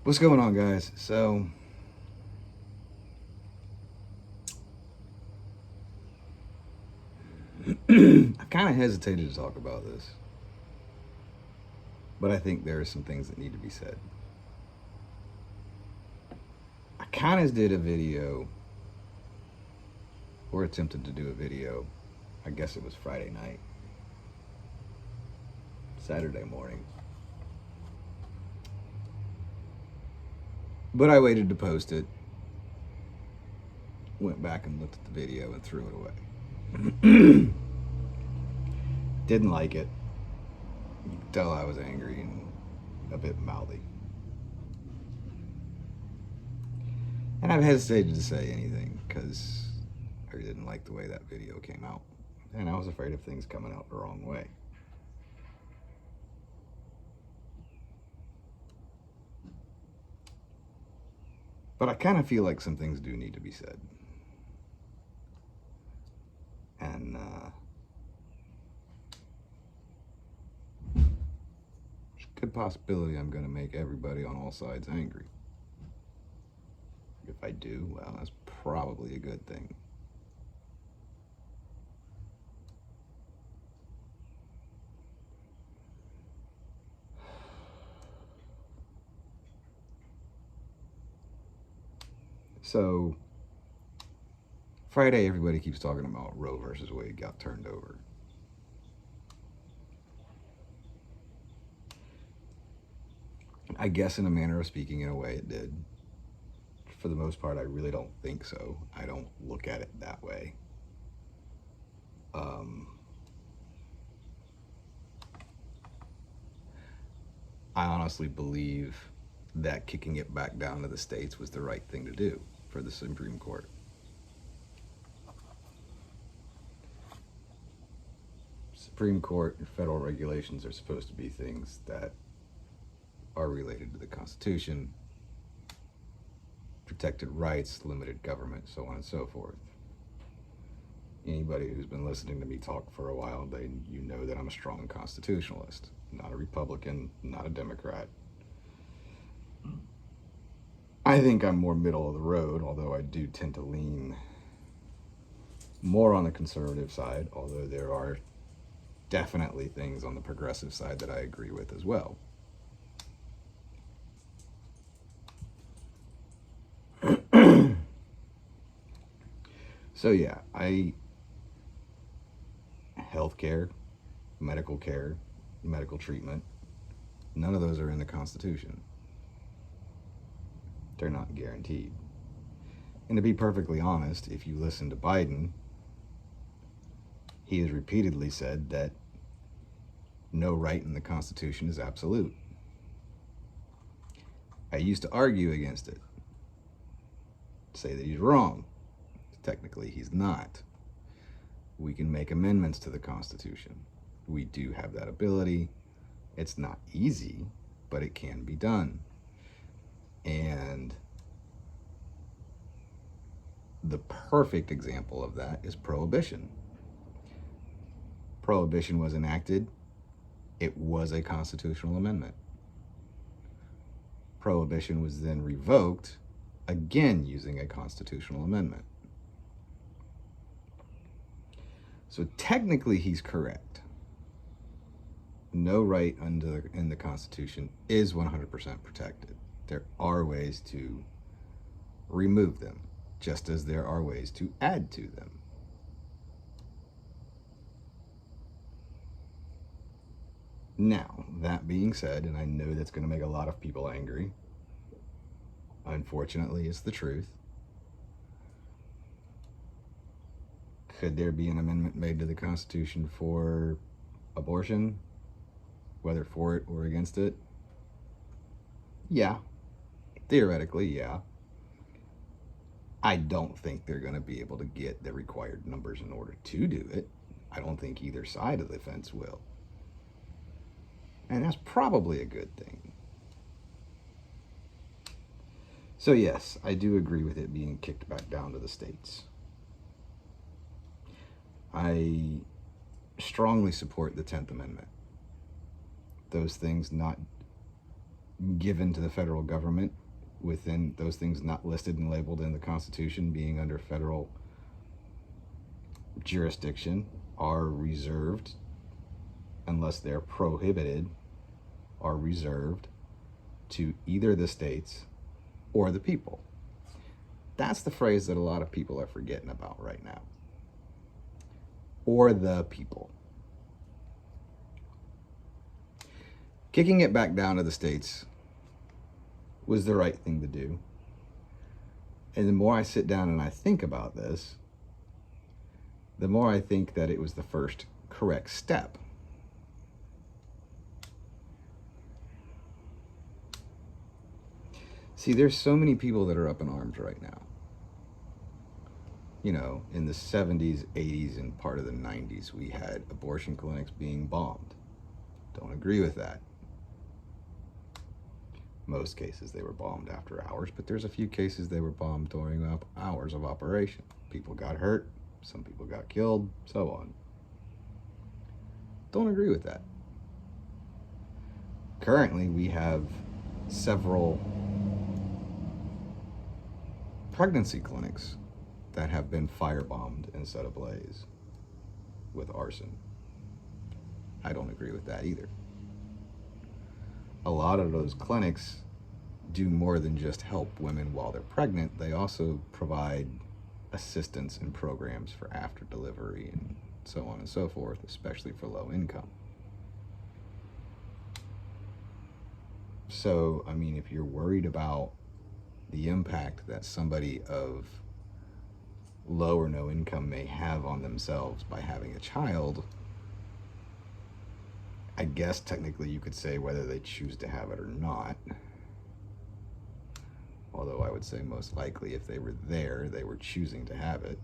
What's going on, guys? So, I kind of hesitated to talk about this, but I think there are some things that need to be said. I kind of did a video, or attempted to do a video. I guess it was Friday night, Saturday morning. But I waited to post it, went back and looked at the video, and threw it away. Didn't like it. You could tell I was angry and a bit mouthy. And I've hesitated to say anything because I didn't like the way that video came out. And I was afraid of things coming out the wrong way. But I kind of feel like some things do need to be said. And there's a good possibility I'm going to make everybody on all sides angry. If I do, well, that's probably a good thing. So, Friday, everybody keeps talking about Roe versus Wade got turned over. I guess, in a manner of speaking, in a way, it did. For the most part, I really don't think so. I don't look at it that way. I honestly believe that kicking it back down to the states was the right thing to do for the Supreme Court. Supreme Court and federal regulations are supposed to be things that are related to the Constitution, protected rights, limited government, so on and so forth. Anybody who's been listening to me talk for a while, you know that I'm a strong constitutionalist, not a Republican, not a Democrat. I think I'm more middle of the road, although I do tend to lean more on the conservative side, although there are definitely things on the progressive side that I agree with as well. So yeah, healthcare, medical care, medical treatment, none of those are in the Constitution. They're not guaranteed. And to be perfectly honest, if you listen to Biden, he has repeatedly said that no right in the Constitution is absolute. I used to argue against it, say that he's wrong. Technically, he's not. We can make amendments to the Constitution. We do have that ability. It's not easy, but it can be done. And the perfect example of that is prohibition. Prohibition was enacted. It was a constitutional amendment. Prohibition was then revoked, again using a constitutional amendment. So technically he's correct. No right in the Constitution is 100% protected. There are ways to remove them, just as there are ways to add to them. Now, that being said, and I know that's going to make a lot of people angry, unfortunately, it's the truth. Could there be an amendment made to the Constitution for abortion, whether for it or against it? Yeah. Theoretically, yeah. I don't think they're going to be able to get the required numbers in order to do it. I don't think either side of the fence will. And that's probably a good thing. So yes, I do agree with it being kicked back down to the states. I strongly support the 10th Amendment. Those things not given to the federal government within those things not listed and labeled in the Constitution being under federal jurisdiction are reserved, unless they're prohibited, are reserved to either the states or the people. That's the phrase that a lot of people are forgetting about right now. Or the people. Kicking it back down to the states was the right thing to do. And the more I sit down and I think about this, the more I think that it was the first correct step. See, there's so many people that are up in arms right now. You know, in the 70s, 80s, and part of the 90s, we had abortion clinics being bombed. Don't agree with that. Most cases they were bombed after hours, but there's a few cases they were bombed during hours of operation. People got hurt, some people got killed, so on. Don't agree with that. Currently, we have several pregnancy clinics that have been firebombed and set ablaze with arson. I don't agree with that either. A lot of those clinics do more than just help women while they're pregnant. They also provide assistance and programs for after delivery and so on and so forth, especially for low income. So, I mean, if you're worried about the impact that somebody of low or no income may have on themselves by having a child, I guess technically you could say whether they choose to have it or not. Although I would say most likely if they were there, they were choosing to have it.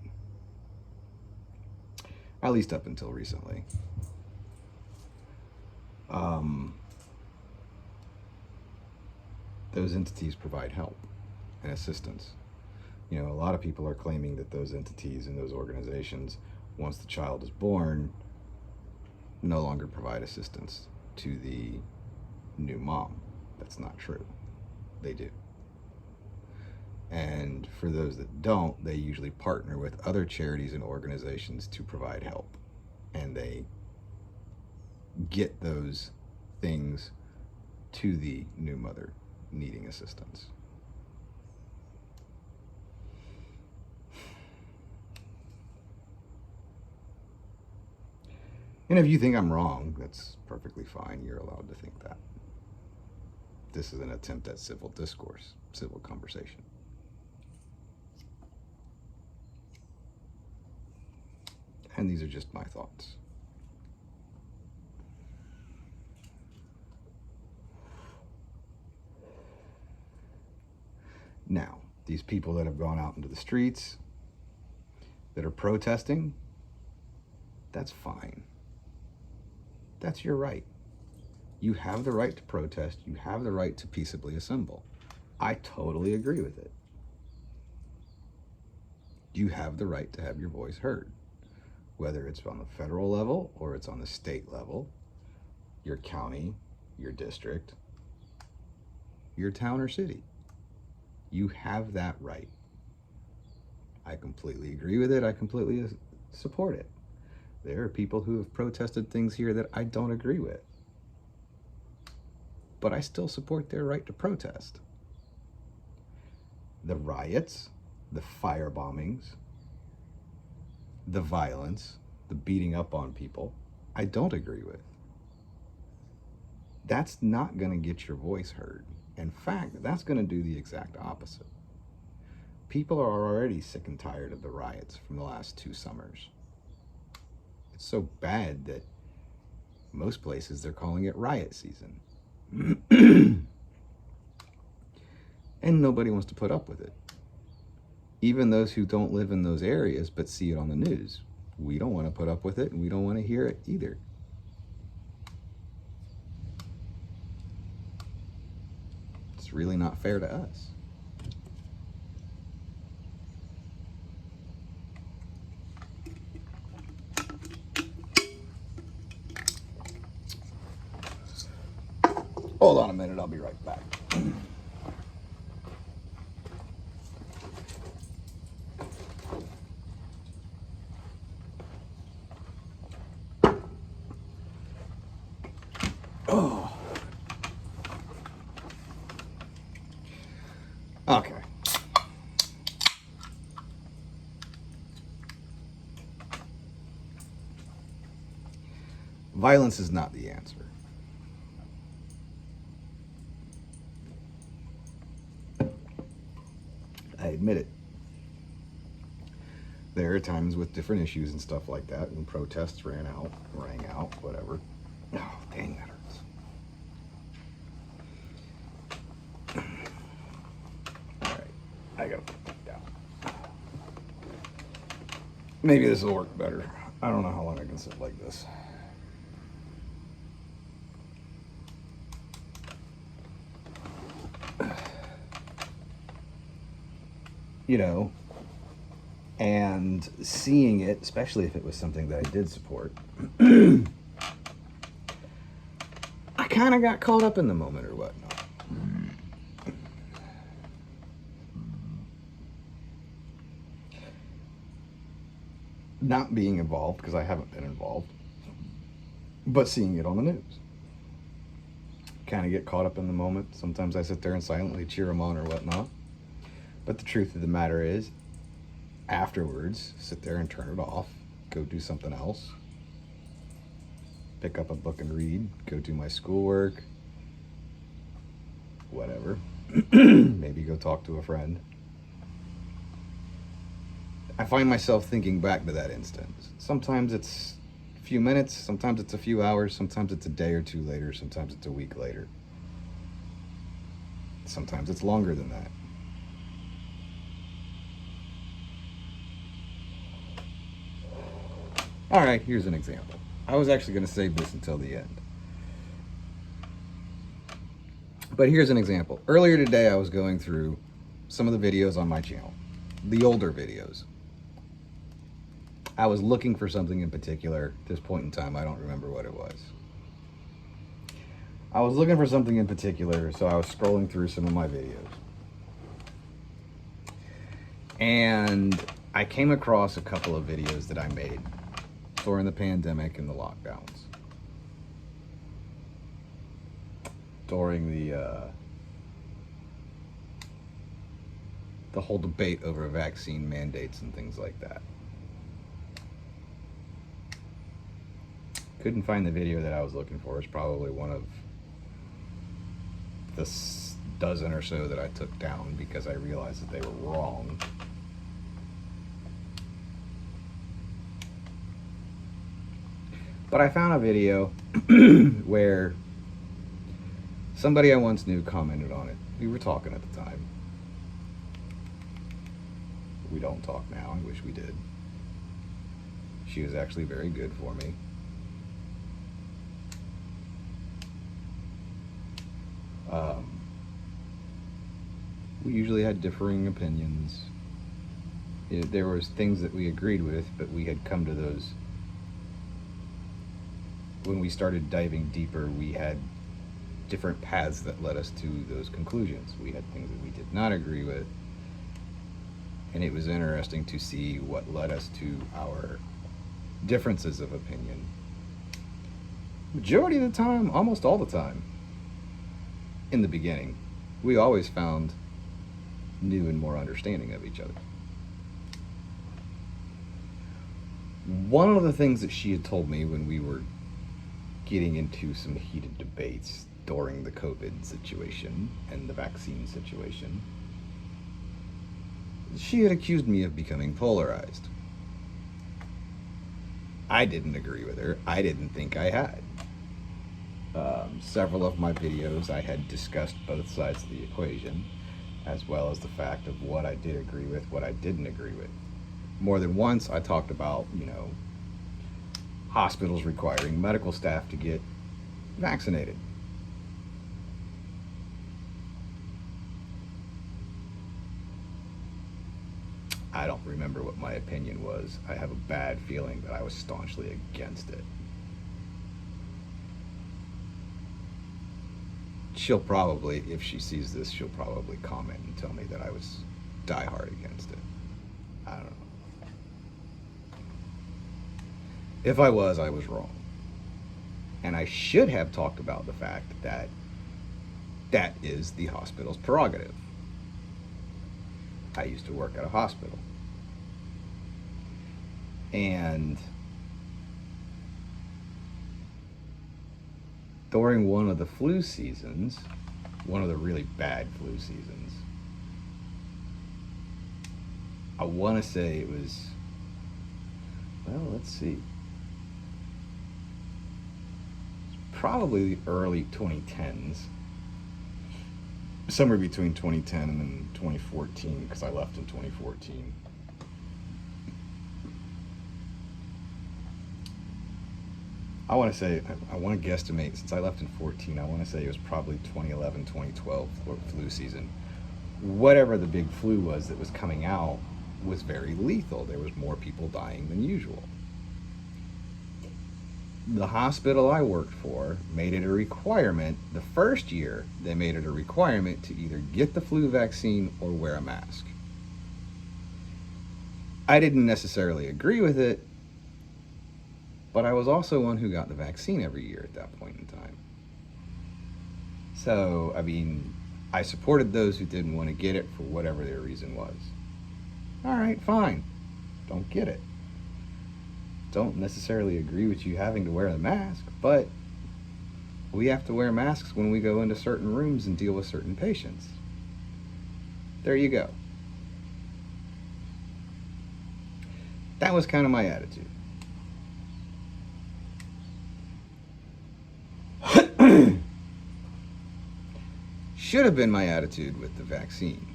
At least up until recently. Those entities provide help and assistance. You know, a lot of people are claiming that those entities and those organizations, once the child is born, no longer provide assistance to the new mom. That's not true. They do. And for those that don't, they usually partner with other charities and organizations to provide help. And they get those things to the new mother needing assistance. And if you think I'm wrong, that's perfectly fine. You're allowed to think that. This is an attempt at civil discourse, civil conversation. And these are just my thoughts. Now, these people that have gone out into the streets, that are protesting, that's fine. That's your right. You have the right to protest. You have the right to peaceably assemble. I totally agree with it. You have the right to have your voice heard, whether it's on the federal level or it's on the state level, your county, your district, your town or city. You have that right. I completely agree with it. I completely support it. There are people who have protested things here that I don't agree with. But I still support their right to protest. The riots, the fire bombings, the violence, the beating up on people, I don't agree with. That's not going to get your voice heard. In fact, that's going to do the exact opposite. People are already sick and tired of the riots from the last 2 summers. It's so bad that most places they're calling it riot season. And nobody wants to put up with it. Even those who don't live in those areas but see it on the news. We don't want to put up with it, and we don't want to hear it either. It's really not fair to us. Hold on a minute, I'll be right back. Oh. Okay. Violence is not the answer. I admit it. There are times with different issues and stuff like that when protests rang out, whatever. Oh, dang, that hurts. Alright, I gotta put that down. Maybe this will work better. I don't know how long I can sit like this. You know, and seeing it, especially if it was something that I did support, I kind of got caught up in the moment or whatnot. Not being involved, because I haven't been involved, but seeing it on the news. Kind of get caught up in the moment. Sometimes I sit there and silently cheer them on or whatnot. But the truth of the matter is, afterwards, sit there and turn it off, go do something else, pick up a book and read, go do my schoolwork, whatever. Maybe go talk to a friend. I find myself thinking back to that instance. Sometimes it's a few minutes, sometimes it's a few hours, sometimes it's a day or two later, sometimes it's a week later. Sometimes it's longer than that. All right, here's an example. I was actually going to save this until the end. But here's an example. Earlier today, I was going through some of the videos on my channel, the older videos. I was looking for something in particular. At this point in time, I don't remember what it was. I was looking for something in particular, so I was scrolling through some of my videos. And I came across a couple of videos that I made during the pandemic and the lockdowns. During the whole debate over vaccine mandates and things like that. Couldn't find the video that I was looking for. It's probably one of the dozen or so that I took down because I realized that they were wrong. But I found a video where somebody I once knew commented on it. We were talking at the time. We don't talk now. I wish we did. She was actually very good for me. We usually had differing opinions. There was things that we agreed with, but we had come to those. When we started diving deeper, we had different paths that led us to those conclusions. We had things that we did not agree with, and it was interesting to see what led us to our differences of opinion. Majority of the time, almost all the time, in the beginning, we always found new and more understanding of each other. One of the things that she had told me when we were getting into some heated debates during the COVID situation and the vaccine situation, she had accused me of becoming polarized. I didn't agree with her. I didn't think I had. Several of my videos I had discussed both sides of the equation, as well as the fact of what I did agree with, what I didn't agree with. More than once I talked about, hospitals requiring medical staff to get vaccinated. I don't remember what my opinion was. I have a bad feeling that I was staunchly against it. she'll probably, if she sees this, she'll probably comment and tell me that I was diehard against it. I don't know. If I was wrong. And I should have talked about the fact that that is the hospital's prerogative. I used to work at a hospital. And during one of the flu seasons, one of the really bad flu seasons, I want to say it was, well, let's see, probably the early 2010s, somewhere between 2010 and then 2014, because I left in 2014. I want to say, I want to guesstimate, since I left in 14, I want to say it was probably 2011, 2012 flu season. Whatever the big flu was that was coming out was very lethal. There was more people dying than usual. The hospital I worked for made it a requirement. The first year, they made it a requirement to either get the flu vaccine or wear a mask. I didn't necessarily agree with it, but I was also one who got the vaccine every year at that point in time. So, I mean, I supported those who didn't want to get it for whatever their reason was. All right, fine. Don't get it. Don't necessarily agree with you having to wear a mask, but we have to wear masks when we go into certain rooms and deal with certain patients. There you go. That was kind of my attitude. Should have been my attitude with the vaccine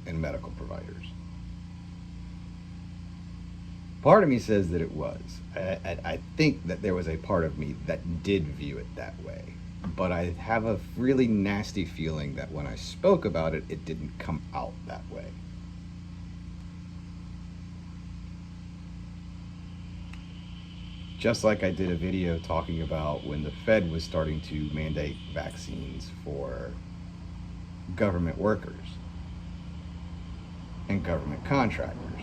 and medical providers. Part of me says that it was. I think that there was a part of me that did view it that way. But I have a really nasty feeling that when I spoke about it, it didn't come out that way. Just like I did a video talking about when the Fed was starting to mandate vaccines for government workers and government contractors.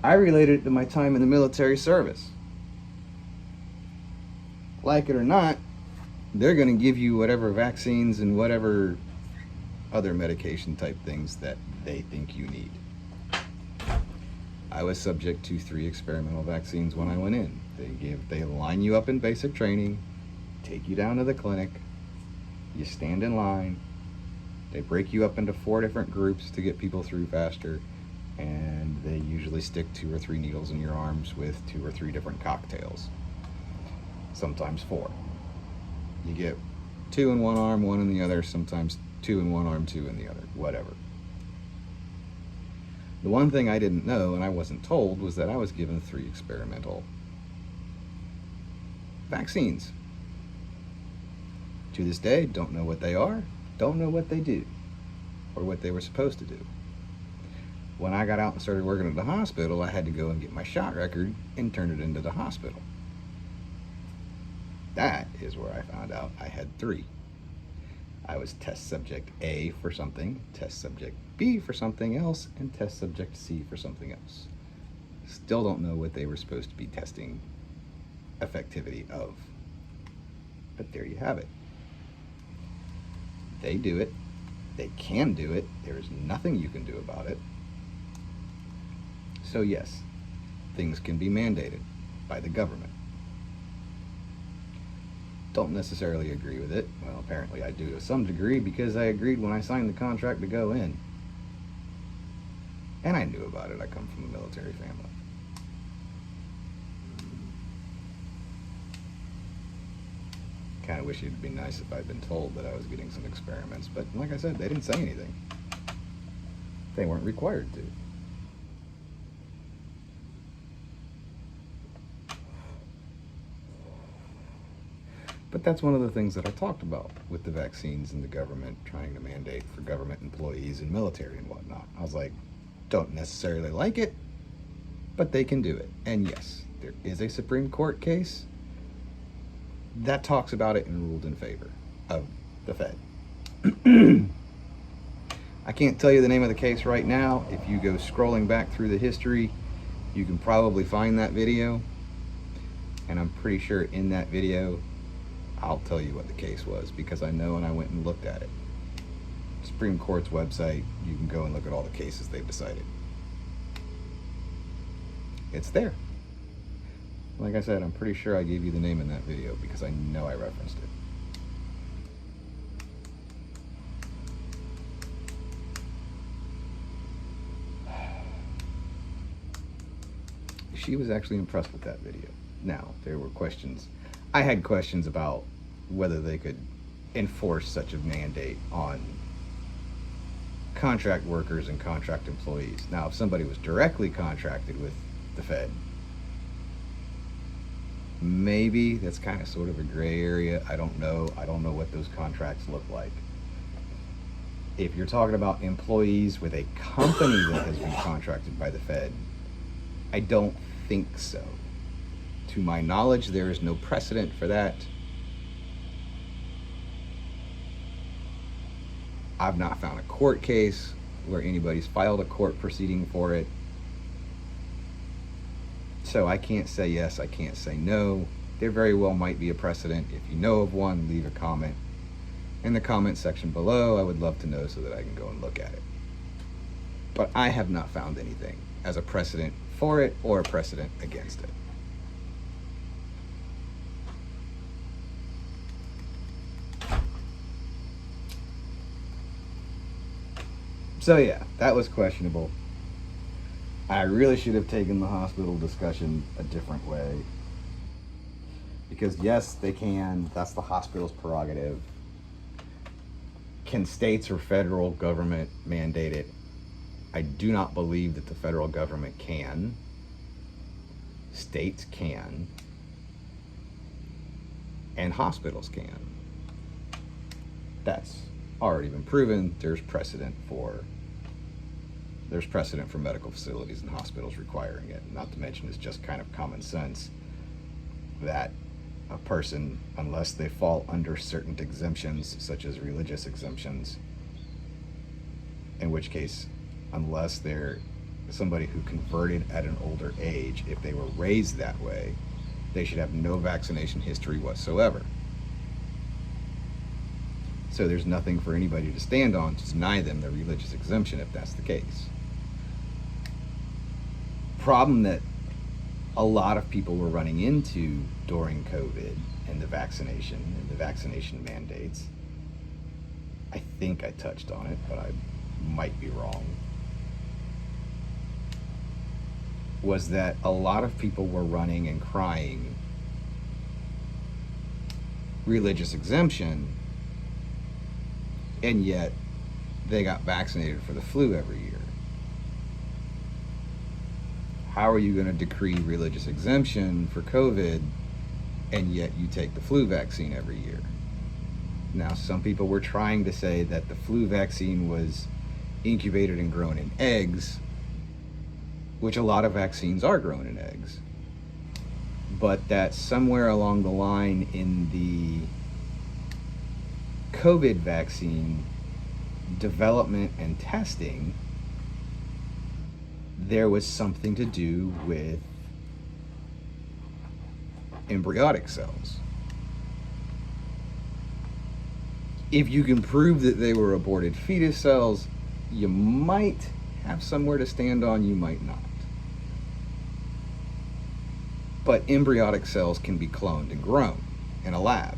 I related it to my time in the military service. Like it or not, they're going to give you whatever vaccines and whatever other medication type things that they think you need. I was subject to 3 experimental vaccines when I went in. They line you up in basic training, take you down to the clinic, you stand in line, they break you up into 4 different groups to get people through faster, and they usually stick 2 or 3 needles in your arms with 2 or 3 different cocktails. Sometimes 4. You get 2 in one arm, 1 in the other, sometimes 2 in one arm, 2 in the other, whatever. The one thing I didn't know and I wasn't told was that I was given 3 experimental vaccines. To this day, don't know what they are, don't know what they do, or what they were supposed to do. When I got out and started working at the hospital, I had to go and get my shot record and turn it into the hospital. That is where I found out I had 3. I was test subject A for something, test subject B for something else, and test subject C for something else. Still don't know what they were supposed to be testing effectivity of. But there you have it. They do it. They can do it. There is nothing you can do about it. So yes, things can be mandated by the government. Don't necessarily agree with it. Well, apparently I do to some degree because I agreed when I signed the contract to go in. And I knew about it. I come from a military family. Kind of wish it'd be nice if I'd been told that I was getting some experiments, but like I said, they didn't say anything. They weren't required to. But that's one of the things that I talked about with the vaccines and the government trying to mandate for government employees and military and whatnot. I was like, don't necessarily like it, but they can do it. And yes, there is a Supreme Court case that talks about it and ruled in favor of the Fed. I can't tell you the name of the case right now. If you go scrolling back through the history, you can probably find that video. And I'm pretty sure in that video, I'll tell you what the case was, because I know and I went and looked at it. Supreme Court's website, you can go and look at all the cases they've decided. It's there. Like I said, I'm pretty sure I gave you the name in that video because I know I referenced it. She was actually impressed with that video. Now, there were questions. I had questions about whether they could enforce such a mandate on contract workers and contract employees. Now, if somebody was directly contracted with the Fed, maybe that's kind of sort of a gray area. I don't know. I don't know what those contracts look like. If you're talking about employees with a company that has been contracted by the Fed, I don't think so. To my knowledge, there is no precedent for that. I've not found a court case where anybody's filed a court proceeding for it. So I can't say yes, I can't say no. There very well might be a precedent. If you know of one, leave a comment in the comment section below. I would love to know so that I can go and look at it. But I have not found anything as a precedent for it or a precedent against it. So yeah, that was questionable. I really should have taken the hospital discussion a different way. Because yes, they can. That's the hospital's prerogative. Can states or federal government mandate it? I do not believe that the federal government can. States can. And hospitals can. That's already been proven. There's precedent for medical facilities and hospitals requiring it. Not to mention, it's just kind of common sense that a person, unless they fall under certain exemptions, such as religious exemptions, in which case, unless they're somebody who converted at an older age, if they were raised that way, they should have no vaccination history whatsoever. So there's nothing for anybody to stand on to deny them their religious exemption if that's the case. Problem that a lot of people were running into during COVID and the vaccination mandates, I think I touched on it, but I might be wrong, was that a lot of people were running and crying religious exemption, and yet they got vaccinated for the flu every year. How are you going to decree religious exemption for COVID, and yet you take the flu vaccine every year? Now, some people were trying to say that the flu vaccine was incubated and grown in eggs, which a lot of vaccines are grown in eggs, but that somewhere along the line in the COVID vaccine development and testing, there was something to do with embryonic cells. If you can prove that they were aborted fetus cells, you might have somewhere to stand on, you might not. But embryonic cells can be cloned and grown in a lab.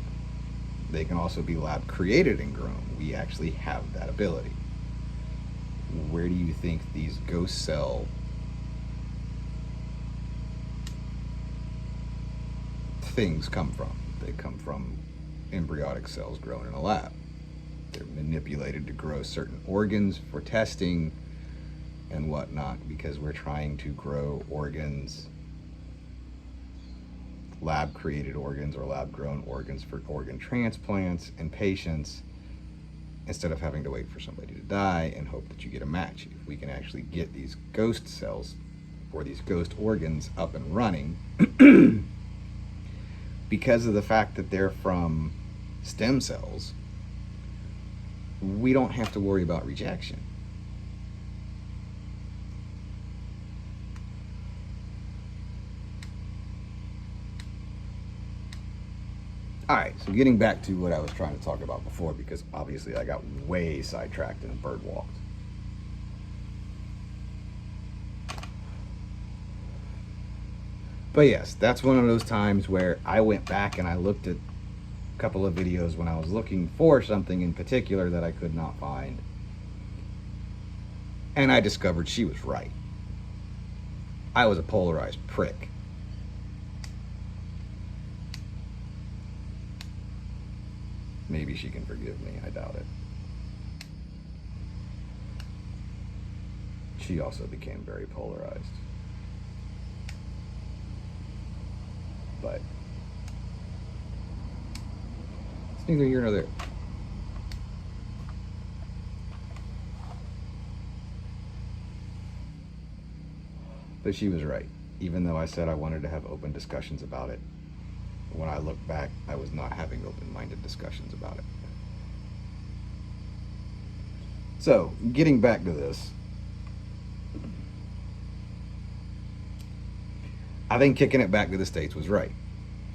They can also be lab created and grown. We actually have that ability. Where do you think these ghost cell things come from? They come from embryonic cells grown in a lab. They're manipulated to grow certain organs for testing and whatnot, because we're trying to grow organs, lab created organs or lab grown organs for organ transplants and patients, instead of having to wait for somebody to die and hope that you get a match. If we can actually get these ghost cells or these ghost organs up and running, because of the fact that they're from stem cells, we don't have to worry about rejection. All right, so getting back to what I was trying to talk about before, because obviously I got way sidetracked and bird walked. But yes, that's one of those times where I went back and I looked at a couple of videos when I was looking for something in particular that I could not find. And I discovered she was right. I was a polarized prick. Maybe she can forgive me. I doubt it. She also became very polarized. But it's neither here nor there. But she was right, even though I said I wanted to have open discussions about it. When I look back, I was not having open-minded discussions about it. So, getting back to this, I think kicking it back to the states was right.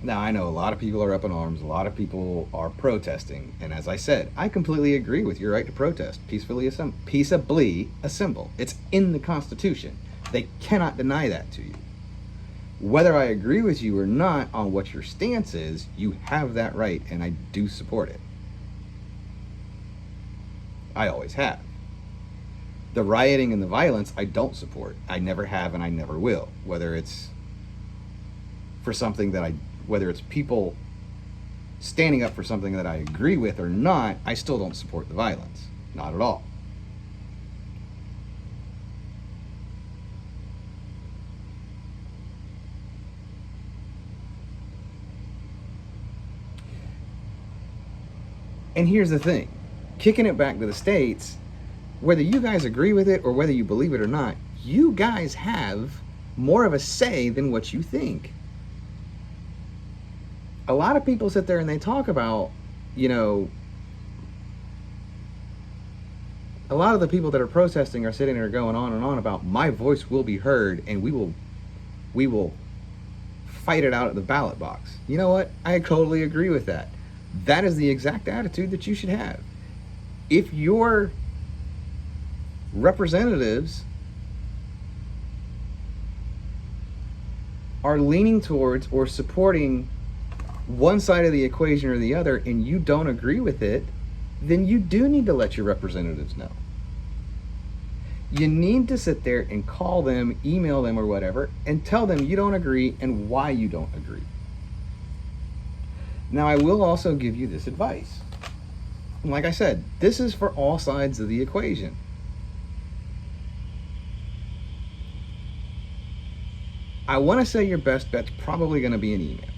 Now, I know a lot of people are up in arms, a lot of people are protesting, and as I said, I completely agree with your right to protest, peacefully assemble. It's in the Constitution. They cannot deny that to you. Whether I agree with you or not on what your stance is, you have that right, and I do support it. I always have. The rioting and the violence, I don't support. I never have and I never will. Whether it's for something that whether it's people standing up for something that I agree with or not, I still don't support the violence. Not at all. And here's the thing, kicking it back to the states, whether you guys agree with it or whether you believe it or not, you guys have more of a say than what you think. A lot of people sit there and they talk about, you know, a lot of the people that are protesting are sitting there going on and on about my voice will be heard and we will fight it out at the ballot box. You know what? I totally agree with that. That is the exact attitude that you should have. If your representatives are leaning towards or supporting one side of the equation or the other and you don't agree with it, then you do need to let your representatives know. You need to sit there and call them, email them or whatever, and tell them you don't agree and why you don't agree. Now, I will also give you this advice. And like I said, this is for all sides of the equation. I want to say your best bet's probably going to be an email.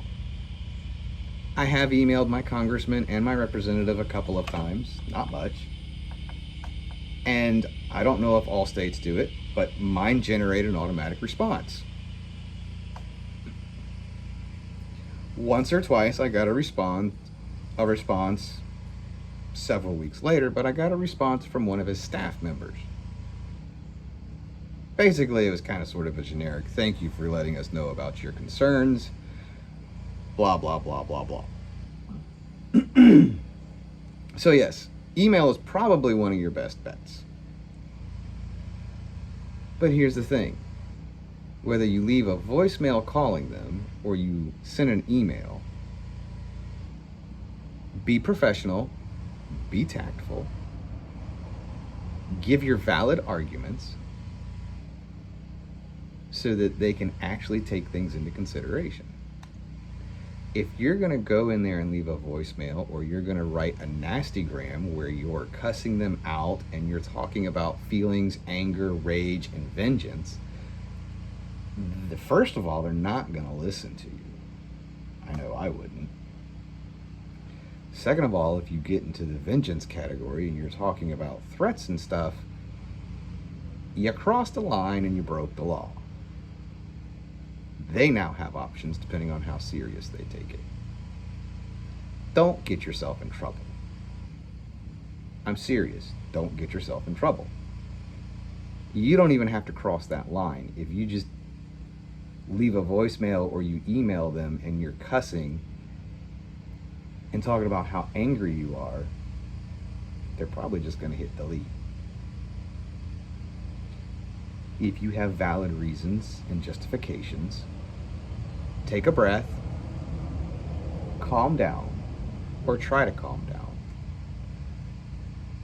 I have emailed my congressman and my representative a couple of times, not much. And I don't know if all states do it, but mine generate an automatic response. Once or twice I got a response several weeks later, but I got a response from one of his staff members. Basically, it was kind of sort of a generic, thank you for letting us know about your concerns, blah, blah, blah, blah, blah. So yes, email is probably one of your best bets. But here's the thing. Whether you leave a voicemail calling them or you send an email, be professional, be tactful, give your valid arguments so that they can actually take things into consideration. If you're going to go in there and leave a voicemail or you're going to write a nastygram where you're cussing them out and you're talking about feelings, anger, rage, and vengeance, first of all, they're not going to listen to you. I know I wouldn't. Second of all, if you get into the vengeance category and you're talking about threats and stuff, you crossed the line and you broke the law. They now have options depending on how serious they take it. Don't get yourself in trouble. I'm serious. Don't get yourself in trouble. You don't even have to cross that line. If you just leave a voicemail or you email them and you're cussing and talking about how angry you are, they're probably just going to hit delete. If you have valid reasons and justifications, take a breath, calm down, or try to calm down.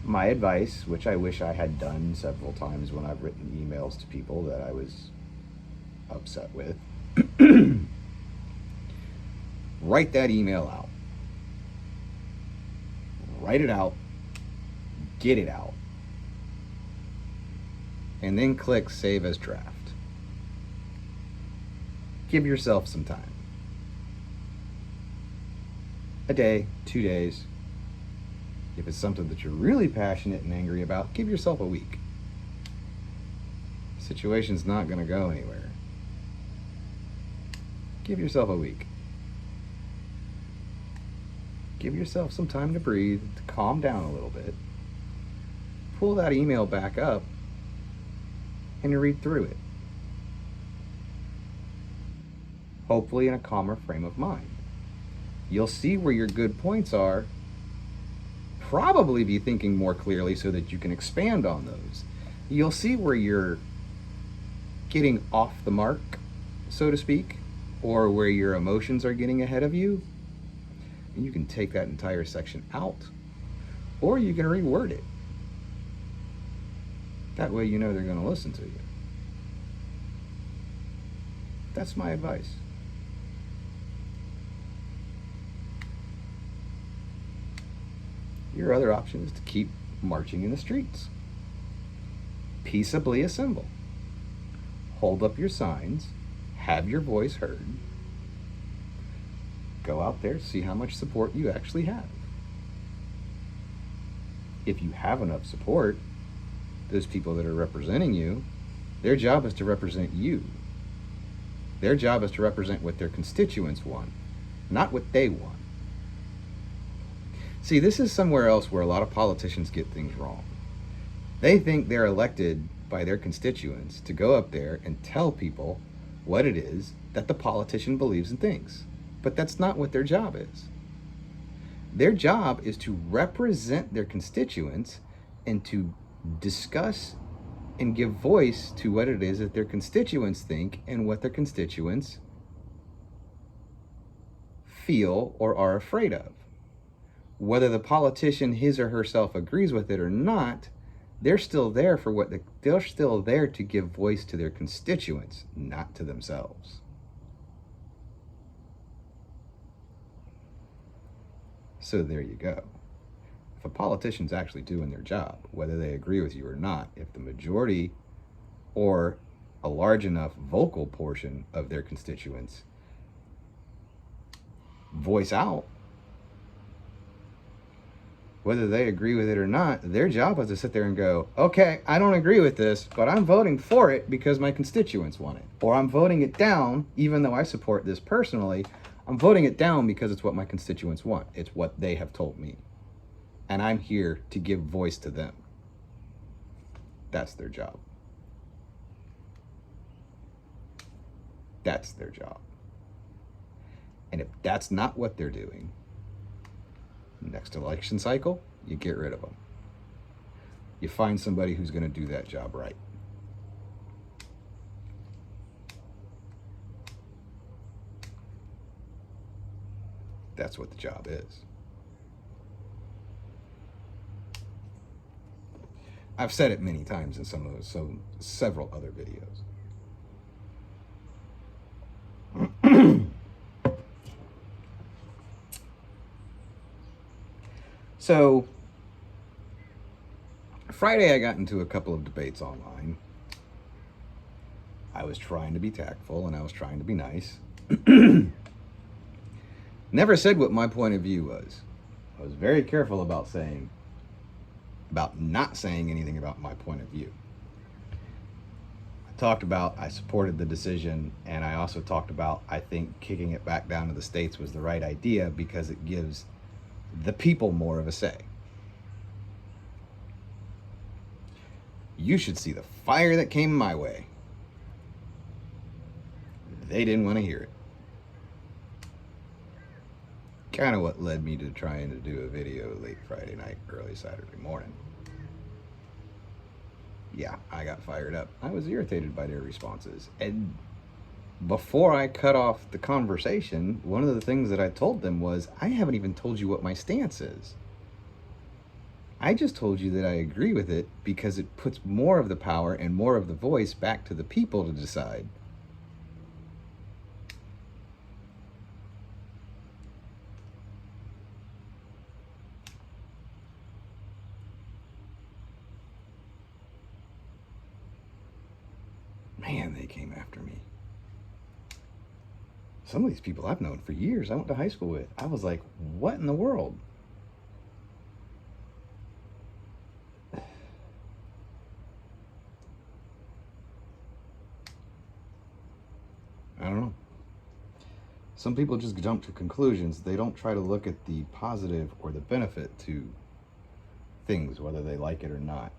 My advice, which I wish I had done several times when I've written emails to people that I was upset with, write that email out. Write it out, get it out, and then click Save as Draft. Give yourself some time. A day, 2 days. If it's something that you're really passionate and angry about, give yourself a week. The situation's not going to go anywhere. Give yourself a week. Give yourself some time to breathe, to calm down a little bit. Pull that email back up and you read through it. Hopefully in a calmer frame of mind. You'll see where your good points are, probably be thinking more clearly so that you can expand on those. You'll see where you're getting off the mark, so to speak, or where your emotions are getting ahead of you. And you can take that entire section out, or you can reword it. That way you know they're going to listen to you. That's my advice. Your other option is to keep marching in the streets. Peaceably assemble. Hold up your signs. Have your voice heard. Go out there, see how much support you actually have. If you have enough support, those people that are representing you, their job is to represent you. Their job is to represent what their constituents want, not what they want. See, this is somewhere else where a lot of politicians get things wrong. They think they're elected by their constituents to go up there and tell people what it is that the politician believes and thinks. But that's not what their job is. Their job is to represent their constituents and to discuss and give voice to what it is that their constituents think and what their constituents feel or are afraid of. Whether the politician, his or herself, agrees with it or not, they're still there they're still there to give voice to their constituents, not to themselves. So there you go. If a politician's actually doing their job, whether they agree with you or not, if the majority or a large enough vocal portion of their constituents voice out, whether they agree with it or not, their job is to sit there and go, okay, I don't agree with this, but I'm voting for it because my constituents want it. Or I'm voting it down, even though I support this personally, I'm voting it down because it's what my constituents want. It's what they have told me. And I'm here to give voice to them. That's their job. That's their job. And if that's not what they're doing, next election cycle, you get rid of them. You find somebody who's going to do that job right. That's what the job is. I've said it many times in several other videos. So, Friday I got into a couple of debates online. I was trying to be tactful and I was trying to be nice. Never said what my point of view was. I was very careful about not saying anything about my point of view. I talked about I supported the decision, and I also talked about I think kicking it back down to the states was the right idea because it gives the people more of a say. You should see the fire that came my way. They didn't want to hear it. Kind of what led me to trying to do a video late Friday night, early Saturday morning. Yeah, I got fired up. I was irritated by their responses. And before I cut off the conversation, one of the things that I told them was, I haven't even told you what my stance is. I just told you that I agree with it because it puts more of the power and more of the voice back to the people to decide. Man, they came after me. Some of these people I've known for years, I went to high school with. I was like, what in the world? I don't know. Some people just jump to conclusions. They don't try to look at the positive or the benefit to things, whether they like it or not.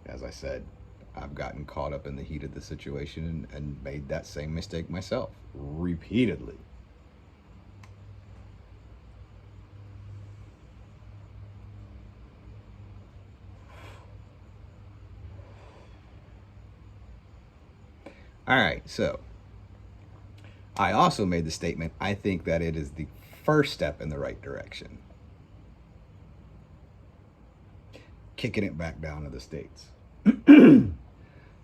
As I said, I've gotten caught up in the heat of the situation and made that same mistake myself repeatedly. All right, so I also made the statement, I think that it is the first step in the right direction. Kicking it back down to the states.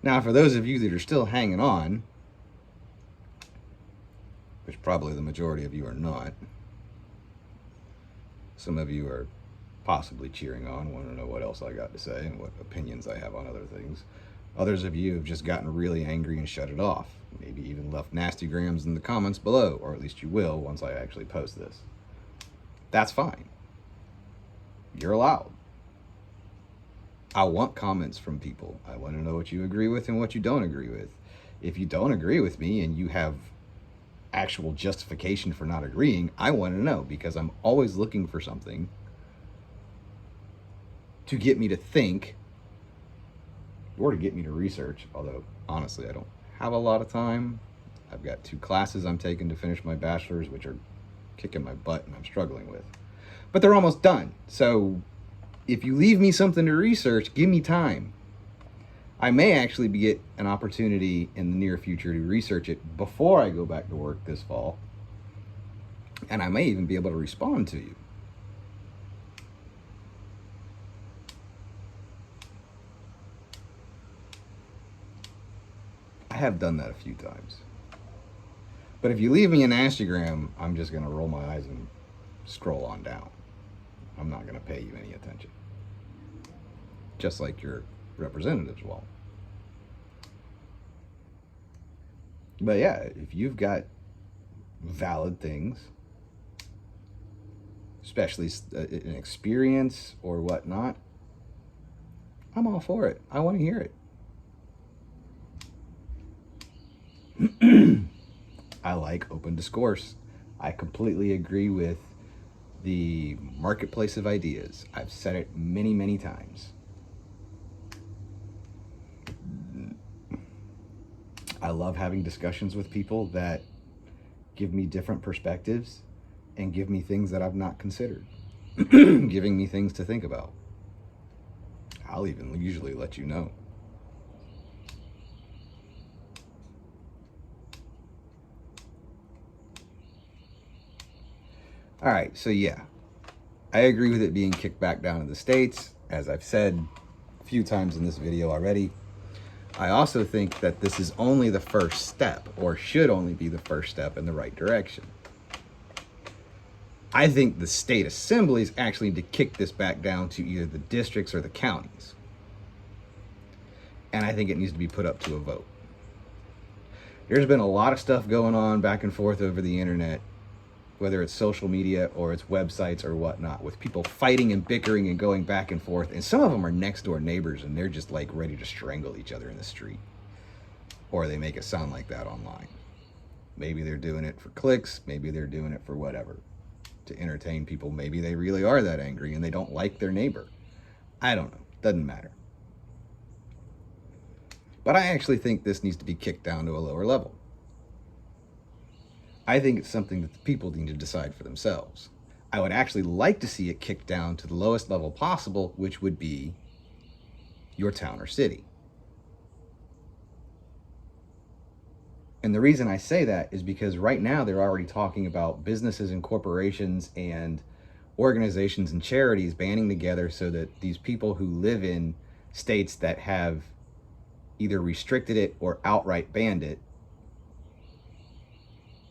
Now, for those of you that are still hanging on, which probably the majority of you are not, some of you are possibly cheering on, want to know what else I got to say and what opinions I have on other things. Others of you have just gotten really angry and shut it off. Maybe even left nasty grams in the comments below, or at least you will once I actually post this. That's fine. You're allowed. I want comments from people. I want to know what you agree with and what you don't agree with. If you don't agree with me and you have actual justification for not agreeing, I want to know, because I'm always looking for something to get me to think or to get me to research, although honestly I don't have a lot of time. I've got 2 classes I'm taking to finish my bachelor's, which are kicking my butt and I'm struggling with. But they're almost done. So if you leave me something to research, give me time. I may actually get an opportunity in the near future to research it before I go back to work this fall. And I may even be able to respond to you. I have done that a few times. But if you leave me an Instagram, I'm just going to roll my eyes and scroll on down. I'm not going to pay you any attention. Just like your representatives won't. But yeah, if you've got valid things, especially an experience or whatnot, I'm all for it. I want to hear it. I like open discourse. I completely agree with the marketplace of ideas. I've said it many, many times. I love having discussions with people that give me different perspectives and give me things that I've not considered, giving me things to think about. I'll even usually let you know. All right, so yeah, I agree with it being kicked back down to the states, as I've said a few times in this video already. I also think that this is only the first step, or should only be the first step in the right direction. I think the state assemblies actually need to kick this back down to either the districts or the counties. And I think it needs to be put up to a vote. There's been a lot of stuff going on back and forth over the internet, whether it's social media or it's websites or whatnot, with people fighting and bickering and going back and forth. And some of them are next door neighbors and they're just like ready to strangle each other in the street. Or they make it sound like that online. Maybe they're doing it for clicks, maybe they're doing it for whatever. to entertain people. Maybe they really are that angry and they don't like their neighbor. I don't know. Doesn't matter. But I actually think this needs to be kicked down to a lower level. I think it's something that the people need to decide for themselves. I would actually like to see it kicked down to the lowest level possible, which would be your town or city. And the reason I say that is because right now they're already talking about businesses and corporations and organizations and charities banding together so that these people who live in states that have either restricted it or outright banned it,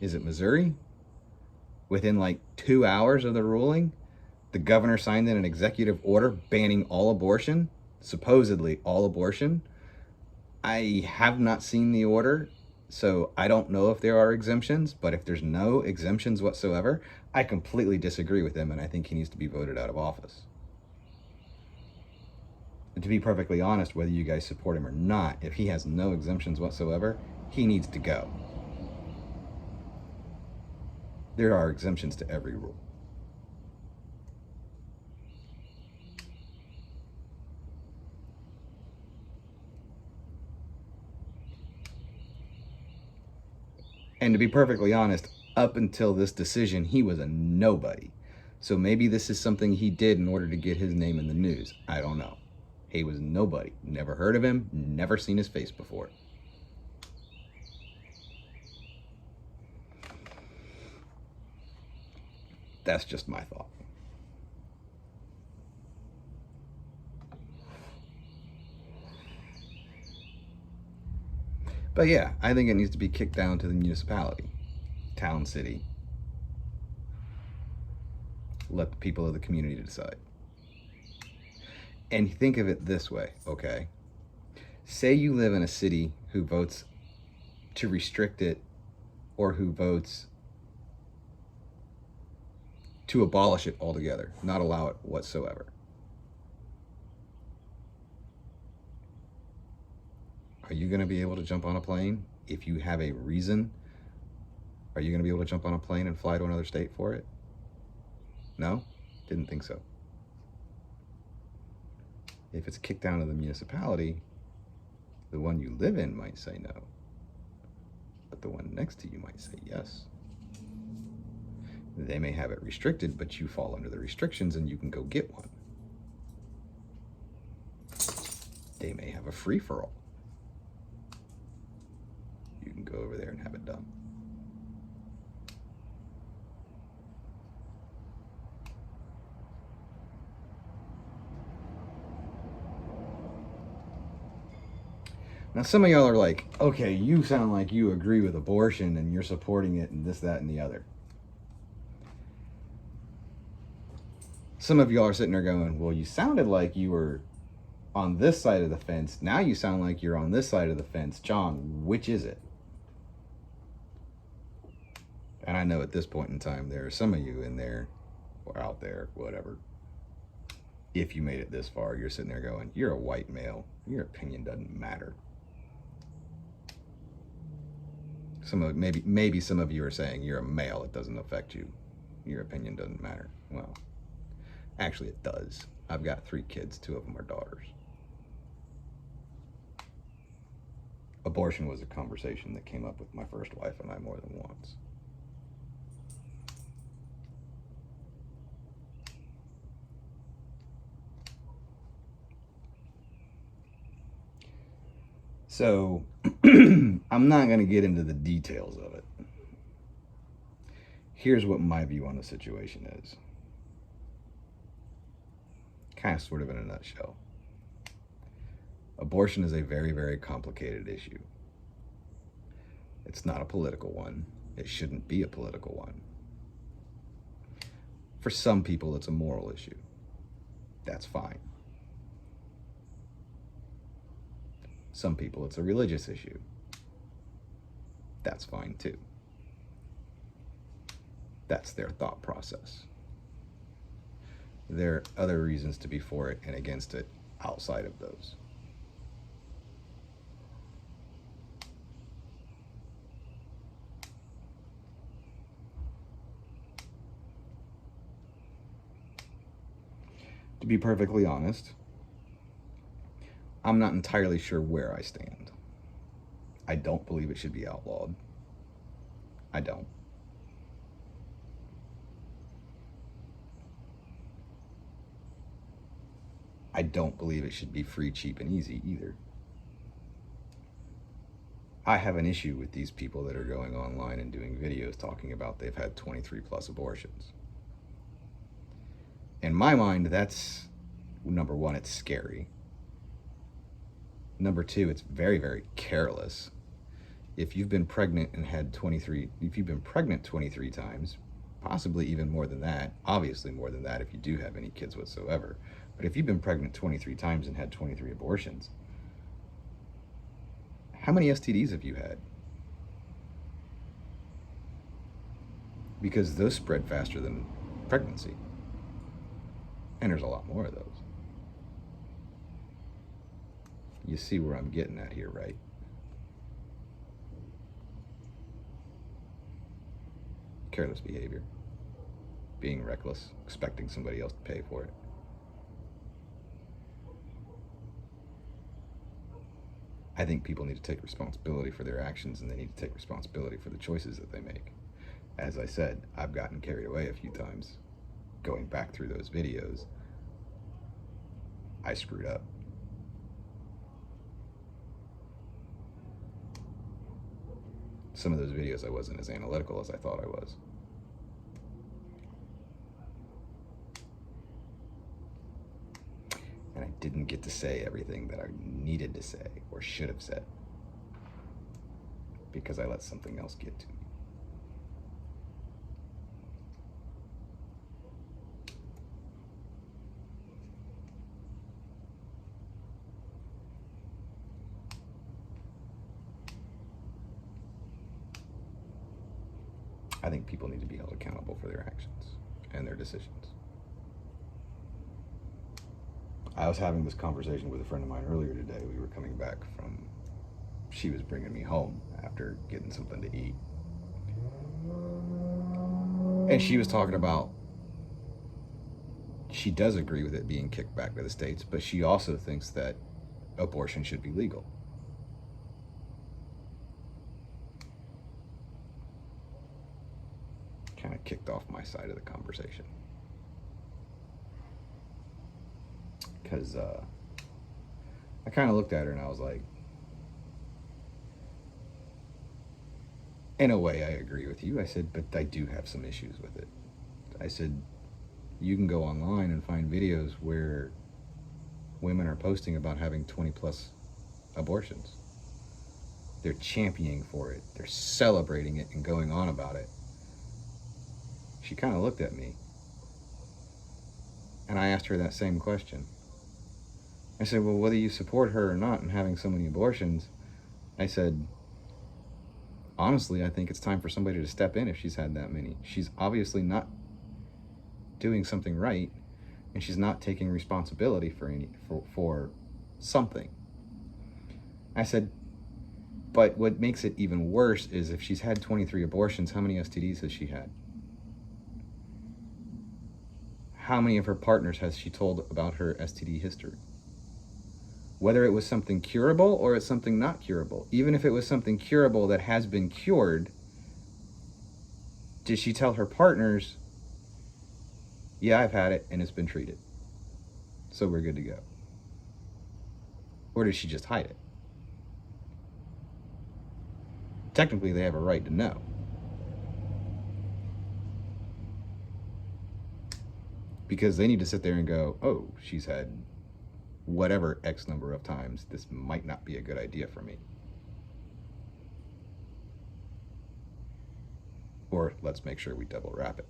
is it Missouri? Within like 2 hours of the ruling, the governor signed in an executive order banning all abortion, supposedly all abortion. I have not seen the order, so I don't know if there are exemptions, but if there's no exemptions whatsoever, I completely disagree with him and I think he needs to be voted out of office. And to be perfectly honest, whether you guys support him or not, if he has no exemptions whatsoever, he needs to go. There are exemptions to every rule. And to be perfectly honest, up until this decision, he was a nobody. So maybe this is something he did in order to get his name in the news. I don't know. He was nobody. Never heard of him, never seen his face before. That's just my thought. But yeah, I think it needs to be kicked down to the municipality, town, city. Let the people of the community decide. And think of it this way, okay? Say you live in a city who votes to restrict it or who votes to abolish it altogether, not allow it whatsoever. Are you going to be able to jump on a plane if you have a reason? Are you going to be able to jump on a plane and fly to another state for it? No? Didn't think so. If it's kicked down to the municipality, the one you live in might say no, but the one next to you might say yes. They may have it restricted, but you fall under the restrictions and you can go get one. They may have a free-for-all. You can go over there and have it done. Now, some of y'all are like, okay, you sound like you agree with abortion and you're supporting it and this, that, and the other. Some of y'all are sitting there going, well, you sounded like you were on this side of the fence. Now you sound like you're on this side of the fence. John, which is it? And I know at this point in time, there are some of you in there or out there, whatever. If you made it this far, you're sitting there going, you're a white male. Your opinion doesn't matter. Maybe some of you are saying you're a male. It doesn't affect you. Your opinion doesn't matter. Well, actually it does. I've got 3 kids. 2 of them are daughters. Abortion was a conversation that came up with my first wife and I more than once. So I'm not going to get into the details of it. Here's what my view on the situation is. Kind of sort of in a nutshell. Abortion is a very, very complicated issue. It's not a political one. It shouldn't be a political one. For some people, it's a moral issue. That's fine. Some people, it's a religious issue. That's fine too. That's their thought process. There are other reasons to be for it and against it outside of those. be perfectly honest, I'm not entirely sure where I stand. I don't believe it should be outlawed. I don't. I don't believe it should be free, cheap, and easy either. I have an issue with these people that are going online and doing videos talking about they've had 23 plus abortions. In my mind, that's, number one, it's scary. Number two, it's very, very careless. If you've been pregnant and had 23, if you've been pregnant 23 times, possibly even more than that, obviously more than that if you do have any kids whatsoever, but if you've been pregnant 23 times and had 23 abortions, how many STDs have you had? Because those spread faster than pregnancy. And there's a lot more of those. You see where I'm getting at here, right? Careless behavior. Being reckless, expecting somebody else to pay for it. I think people need to take responsibility for their actions, and they need to take responsibility for the choices that they make. As I said, I've gotten carried away a few times. Going back through those videos, I screwed up. Some of those videos I wasn't as analytical as I thought I was. And I didn't get to say everything that I needed to say or should have said because I let something else get to me. I think people need to be held accountable for their actions and their decisions. I was having this conversation with a friend of mine earlier today. We were coming back from, she was bringing me home after getting something to eat. And she was talking about, she does agree with it being kicked back to the states, but she also thinks that abortion should be legal. Kind of kicked off my side of the conversation. Because I kind of looked at her and I was like, in a way, I agree with you. I said, but I do have some issues with it. I said, you can go online and find videos where women are posting about having 20 plus abortions. They're championing for it. They're celebrating it and going on about it. She kind of looked at me and I asked her that same question. I said, well, whether you support her or not in having so many abortions, I said, honestly, I think it's time for somebody to step in if she's had that many. She's obviously not doing something right, and she's not taking responsibility for something. I said, but what makes it even worse is if she's had 23 abortions, how many STDs has she had? How many of her partners has she told about her STD history? Whether it was something curable or it's something not curable. Even if it was something curable that has been cured, did she tell her partners, yeah, I've had it and it's been treated, so we're good to go? Or did she just hide it? Technically, they have a right to know. Because they need to sit there and go, oh, she's had whatever X number of times, this might not be a good idea for me. Or let's make sure we double wrap it.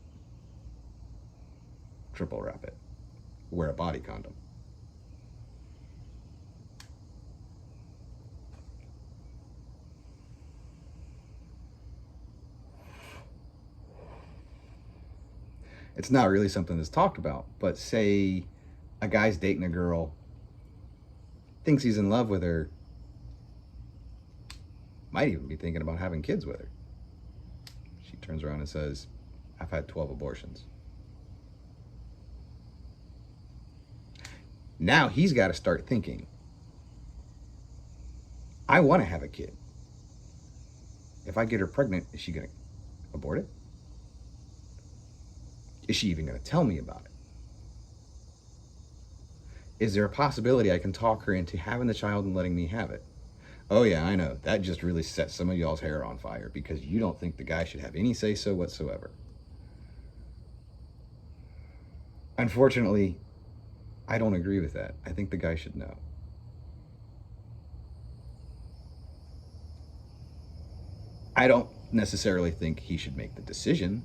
Triple wrap it. Wear a body condom. It's not really something that's talked about, but say a guy's dating a girl, thinks he's in love with her, might even be thinking about having kids with her. She turns around and says, I've had 12 abortions. Now he's got to start thinking, I want to have a kid. If I get her pregnant, is she going to abort it? Is she even going to tell me about it? Is there a possibility I can talk her into having the child and letting me have it? Oh, yeah, I know. That just really sets some of y'all's hair on fire because you don't think the guy should have any say so whatsoever. Unfortunately, I don't agree with that. I think the guy should know. I don't necessarily think he should make the decision.